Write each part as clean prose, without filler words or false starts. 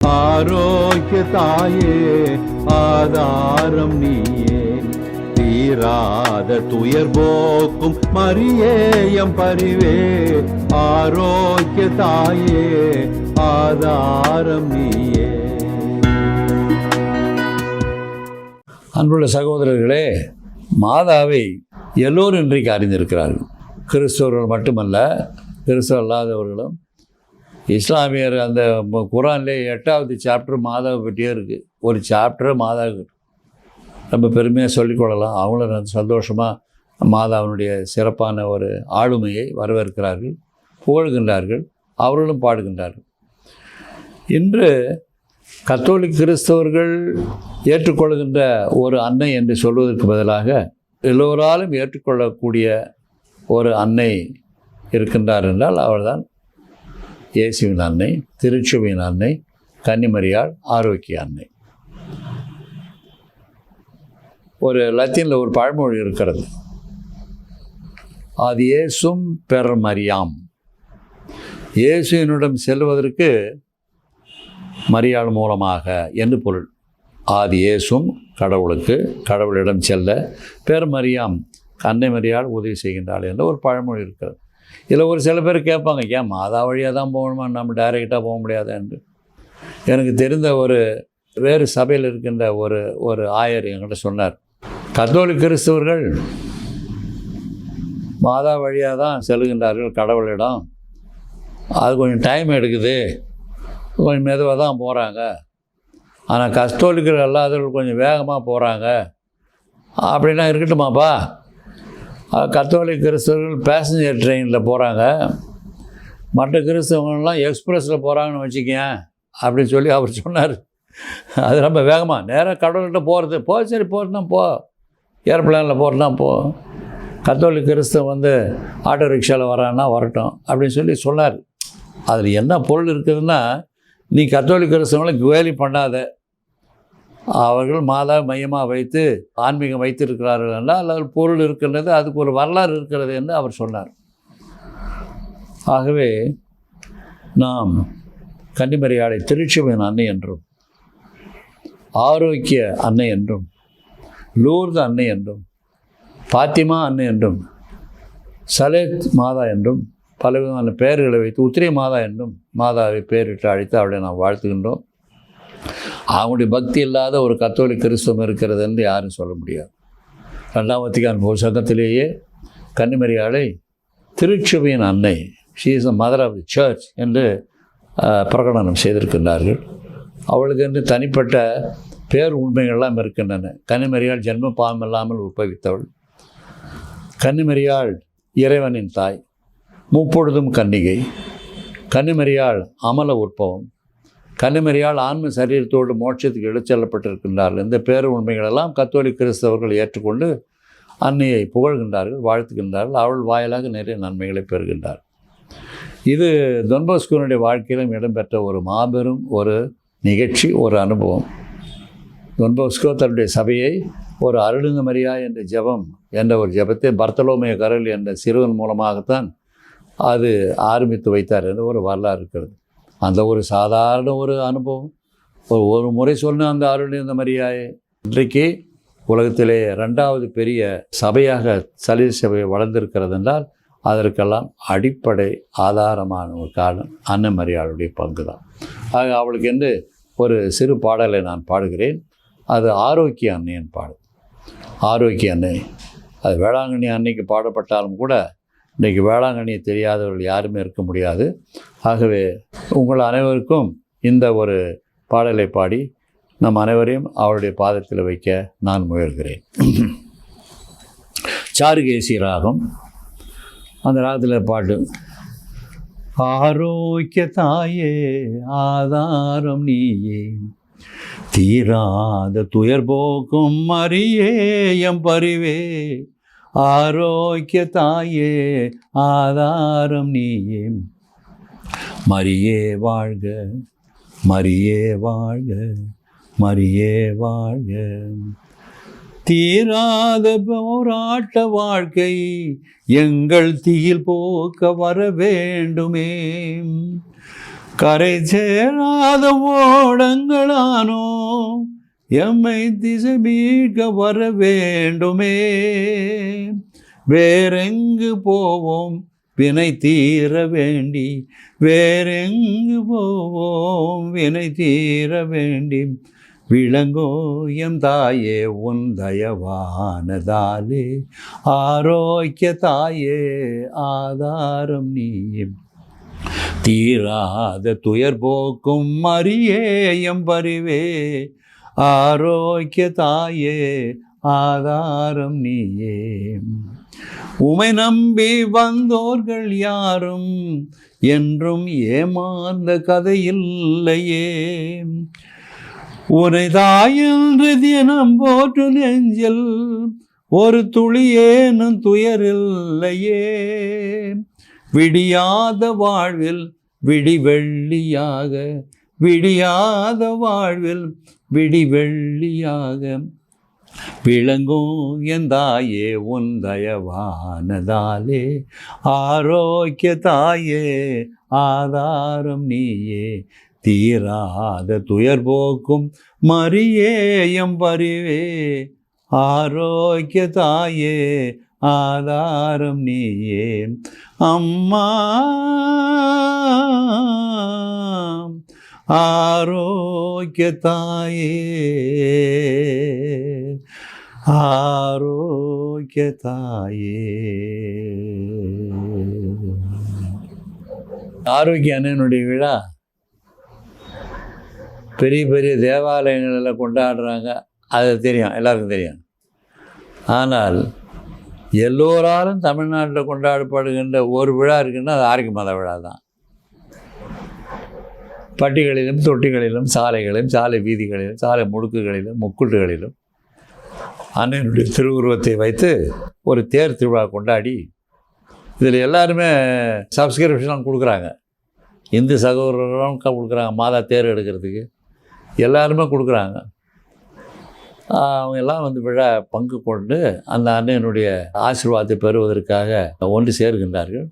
ஆரோக்கிய தாயே ஆதாரம் நீயே, தீராத துயர் போக்கும் மரியேயம் பரிவே. ஆரோக்கிய தாயே ஆதாரம் நீயே. அன்புள்ள சகோதரர்களே, மாதாவை எல்லோரும் இன்றைக்கு அறிந்திருக்கிறார்கள். கிறிஸ்தவர்கள் மட்டுமல்ல, கிறிஸ்தவ அல்லாதவர்களும். இஸ்லாமியர் அந்த குரான்லே 8வது சாப்டர் மாதாவை பற்றியே இருக்குது. ஒரு சாப்டர் மாதாவுக்கு ரொம்ப பெருமையாக சொல்லிக்கொள்ளலாம். அவங்களும் சந்தோஷமாக மாதாவினுடைய சிறப்பான ஒரு ஆளுமையை வரவேற்கிறார்கள், புகழ்கின்றார்கள், அவர்களும் பாடுகின்றார்கள். இன்று கத்தோலிக் கிறிஸ்தவர்கள் ஏற்றுக்கொள்கின்ற ஒரு அன்னை என்று சொல்வதற்கு பதிலாக எல்லோராலும் ஏற்றுக்கொள்ளக்கூடிய ஒரு அன்னை இருக்கின்றார் என்றால் அவர்தான் இயேசுவின் அன்னை, திருச்சபையின் அன்னை, கன்னிமரியாள், ஆரோக்கிய அன்னை. ஒரு லத்தீனில் ஒரு பழமொழி இருக்கிறது, அது இயேசும் பெர் மரியாம். இயேசுவினிடம் செல்வதற்கு மரியாள் மூலமாக என்று பொருள். ஆதி இயேசும் கடவுளுக்கு, கடவுளிடம் செல்ல பெர் மரியாம், அன்னை மரியாள் உதவி செய்கின்றாள் என்ற ஒரு பழமொழி இருக்கிறது. இதில் ஒரு சில பேர் கேட்பாங்க, ஏன் மாதா வழியாக தான் போகணுமா, நம்ம டைரெக்டாக போக முடியாது என்று. எனக்கு தெரிந்த ஒரு வேறு சபையில் இருக்கின்ற ஒரு ஆயர் என்கிட்ட சொன்னார், கத்தோலிக் கிறிஸ்தவர்கள் மாதா வழியாக தான் செல்கின்றார்கள் கடவுளிடம், அது கொஞ்சம் டைம் எடுக்குது, கொஞ்சம் மெதுவாக தான் போகிறாங்க. ஆனால் கத்தோலிக்கர்கள் அல்லாதவர்கள் கொஞ்சம் வேகமாக போகிறாங்க அப்படின்னா இருக்கட்டுமாப்பா. கத்தோலிக் கிறிஸ்தவர்கள் பேசஞ்சர் ட்ரெயினில் போகிறாங்க, மற்ற கிறிஸ்தவங்கள்லாம் எக்ஸ்பிரஸில் போகிறாங்கன்னு வச்சுக்கேன் அப்படின்னு சொல்லி அவர் சொன்னார். அது ரொம்ப வேகமாக நேராக கடவுள்கிட்ட போகிறது. சரி போகிறதுனா போ, ஏர்பிளேனில் போகிறதுனா போ. கத்தோலிக் கிறிஸ்தவன் ஆட்டோ ரிக்ஷாவில் வரான்னா வரட்டும் அப்படின்னு சொல்லி சொன்னார். அதில் என்ன பொருள் இருக்குதுன்னா, நீ கத்தோலிக் கிறிஸ்தவங்களை கேலி பண்ணாத, அவர்கள் மாதா மையமாக வைத்து ஆன்மீகம் வைத்திருக்கிறார்கள் என்றால் அல்லது பொருள் இருக்கின்றது, அதுக்கு ஒரு வரலாறு இருக்கிறது என்று அவர் சொன்னார். ஆகவே நாம் கன்னிமரியாளை திருச்சபையின் அன்னை என்றும், ஆரோக்கிய அன்னை என்றும், லூர்து அன்னை என்றும், பாத்திமா அன்னை என்றும், சலேத் மாதா என்றும் பலவிதமான பெயர்களை வைத்து உத்திரை மாதா என்றும் மாதாவை பெயரிட்டு அழைத்து அவளை நாம் வாழ்த்துகின்றோம். அவங்களுடைய பக்தி இல்லாத ஒரு கத்தோலிக் கிறிஸ்தவம் இருக்கிறது என்று யாரும் சொல்ல முடியாது. 2ஆம் வத்திக்கான் புஸ்தகத்திலேயே கன்னிமரியாளை திருச்சபையின் அன்னை, she is a mother of the church என்று பிரகடனம் செய்திருக்கின்றார்கள். அவளுக்கு என்று தனிப்பட்ட பேர் உண்மைகள்லாம் இருக்கின்றன. கன்னிமரியாள் ஜென்ம பாவம் இல்லாமல் உற்பவித்தவள், கன்னிமரியாள் இறைவனின் தாய், முப்பொழுதும் கன்னிகை, கன்னிமரியாள் அமல உற்பவம், கன்னிமரியாள் ஆன்ம சரீரத்தோடு மோட்சத்துக்கு இழுச்செல்லப்பட்டிருக்கின்றார்கள். இந்த பேரு உண்மைகளெல்லாம் கத்தோலிக் கிறிஸ்தவர்கள் ஏற்றுக்கொண்டு அன்னையை புகழ்கின்றார்கள், வாழ்த்துகின்றார்கள். அவள் வாயிலாக நிறைய நன்மைகளை பெறுகின்றார். இது டொன் போஸ்கோனுடைய வாழ்க்கையிலும் இடம்பெற்ற ஒரு மாபெரும் ஒரு நிகழ்ச்சி, ஒரு அனுபவம். டொன் போஸ்கோ தன்னுடைய சபையை ஒரு அருளுங்க மரியா என்ற ஜெபம் என்ற ஒரு ஜெபத்தை பர்த்தலோமே கரல் என்ற சிறுவன் மூலமாகத்தான் அது ஆரம்பித்து வைத்தார் என்று ஒரு வரலாறு இருக்கிறது. அந்த ஒரு சாதாரண ஒரு அனுபவம், ஒரு முறை சொன்ன அந்த அருளுங்க மரியாயை இன்றைக்கு உலகத்திலே 2வது பெரிய சபையாக சலீல் சபை வளர்ந்திருக்கிறது என்றால் அதற்கெல்லாம் அடிப்படை ஆதாரமான ஒரு காரணம் அன்னை மரியாளுடைய பங்கு தான். ஆக அவளுக்கு என்று ஒரு சிறு பாடலை நான் பாடுகிறேன். அது ஆரோக்கிய அன்னையின் பாடல். ஆரோக்கிய அன்னை, அது வேளாங்கண்ணி அன்னைக்கு பாடப்பட்டாலும் கூட இன்றைக்கு வேளாங்கண்ணியை தெரியாதவர்கள் யாருமே இருக்க முடியாது. ஆகவே உங்கள் அனைவருக்கும் இந்த ஒரு பாடலை பாடி நம் அனைவரையும் அவருடைய பாதத்தில் வைக்க நான் முயல்கிறேன். சாருகேசி ராகம், அந்த ராகத்தில் பாட்டு. ஆரோக்கிய தாயே ஆதாரம் நீயே, தீராத துயர் போக்கும் மரியே எம் பரிவே. ஆரோக்கிய தாயே ஆதாரம் நீயே, மரியே வாழ்க, மரியே வாழ்க, மரியே வாழ்க. தீராத போராட்ட வாழ்க்கை எங்கள் தீயில் போக்க வர வேண்டுமே. கரை சேராத ஓடங்களானோ எம்மை திசை மீட்க வர வேண்டுமே. வேறெங்கு போவோம் வினை தீர வேண்டி, வேறெங்கு போவோம் வினை தீர வேண்டி. விளங்கோ எம் தாயே உன் தயவானதாலே, ஆரோக்கிய தாயே ஆதாரம் நீ. தீராத துயர் போக்கும் மரியே எம் பரிவே, ஆரோக்கிய தாயே ஆதாரம் நீயே. உமை நம்பி வந்தோர்கள் யாரும் என்றும் ஏமாந்த கதையில்லையே. உனை தாயென்று தினம் போற்று நெஞ்சில் ஒரு துளியேனும் துயரில்லையே. விடியாத வாழ்வில் விடிவெள்ளியாக, விடியாத வாழ்வில் விடிவெள்ளியாக. விளங்கும் என் தாயே உன் தயவானதாலே, ஆரோக்கிய தாயே ஆதாரம் நீயே. தீராத துயர் போக்கும் மரியே எம் பரிவே, ஆரோக்கிய தாயே ஆதாரம் நீயே. அம்மா ஆரோக்கிய தாயே, ஆரோக்கிய தாயே. ஆரோக்கிய அண்ணனுடைய விழா பெரிய பெரிய தேவாலயங்களில் கொண்டாடுறாங்க, அது தெரியும், எல்லாருக்கும் தெரியும். ஆனால் எல்லோராலும் தமிழ்நாட்டில் கொண்டாடப்படுகின்ற ஒரு விழா இருக்குன்னா அது ஆரோக்கிய மாதா விழா தான். பட்டிகளிலும் தொட்டிகளிலும் சாலைகளிலும் சாலை வீதிகளிலும் சாலை முடுக்குகளிலும் முக்குட்டுகளிலும் அண்ணனுடைய திருவுருவத்தை வைத்து ஒரு தேர் திருவிழா கொண்டாடி, இதில் எல்லாருமே சப்ஸ்கிரிப்ஷன் கொடுக்குறாங்க. இந்து சகோதரர்களும் கொடுக்குறாங்க, மாதா தேர் எடுக்கிறதுக்கு எல்லாருமே கொடுக்குறாங்க. அவங்க எல்லாம் வந்து விழா பங்கு கொண்டு அந்த அண்ணனுடைய ஆசீர்வாதத்தை பெறுவதற்காக ஒன்று சேர்கின்றார்கள்.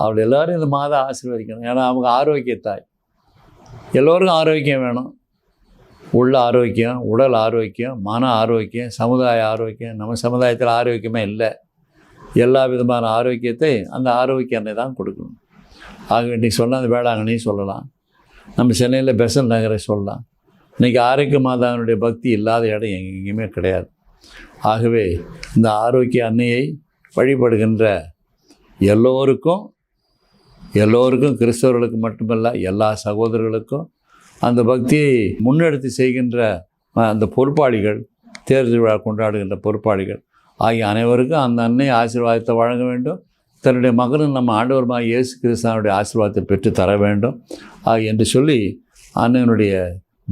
அவள் எல்லோரும் இந்த மாதம் ஆசீர்வதிக்கணும். ஏன்னா அவங்க ஆரோக்கியத்தாய், எல்லோருக்கும் ஆரோக்கியம் வேணும். உள்ள ஆரோக்கியம், உடல் ஆரோக்கியம், மன ஆரோக்கியம், சமுதாய ஆரோக்கியம். நம்ம சமுதாயத்தில் ஆரோக்கியமே இல்லை. எல்லா விதமான ஆரோக்கியத்தை அந்த ஆரோக்கிய அன்னை தான் கொடுக்கணும். ஆக இன்றைக்கி சொன்னால் அந்த வேளாங்கண்ணி சொல்லலாம், நம்ம சென்னையில் பெசன்ட் நகரை சொல்லலாம். இன்றைக்கி ஆரோக்கிய மாதாவினுடைய பக்தி இல்லாத இடம் எங்கேயுமே கிடையாது. ஆகவே இந்த ஆரோக்கிய அன்னையை வழிபடுகின்ற எல்லோருக்கும் கிறிஸ்தவர்களுக்கு மட்டுமல்ல, எல்லா சகோதரர்களுக்கும் அந்த பக்தியை முன்னெடுத்து செய்கின்ற அந்த பொறுப்பாளிகள், தேர் திருவிழா கொண்டாடுகின்ற பொறுப்பாளிகள் ஆகிய அனைவருக்கும் அந்த அன்னை ஆசீர்வாதத்தை வழங்க வேண்டும். தன்னுடைய மகனும் நம்ம ஆண்டவருமாகிய இயேசு கிறிஸ்துவினுடைய ஆசீர்வாதத்தை பெற்று தர வேண்டும் என்று சொல்லி அன்னையினுடைய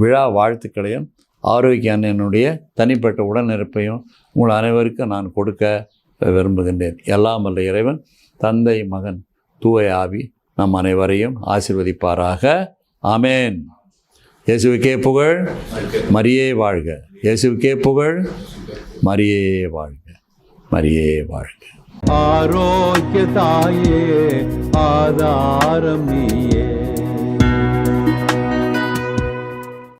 விழா வாழ்த்துக்களையும் ஆரோக்கிய அன்னையினுடைய தனிப்பட்ட உடனிருப்பையும் உங்கள் அனைவருக்கும் நான் கொடுக்க விரும்புகின்றேன். எல்லாம் வல்ல இறைவன் தந்தை, மகன், தூய ஆவி நம் அனைவரையும் ஆசீர்வதிப்பாராக. ஆமேன். இயேசுவுக்கே புகழ், மரியே வாழ்க. இயேசுவுக்கே புகழ், மரியே வாழ்க, மரியே வாழ்க. ஆரோக்கிய தாயே ஆதாரம் நீயே.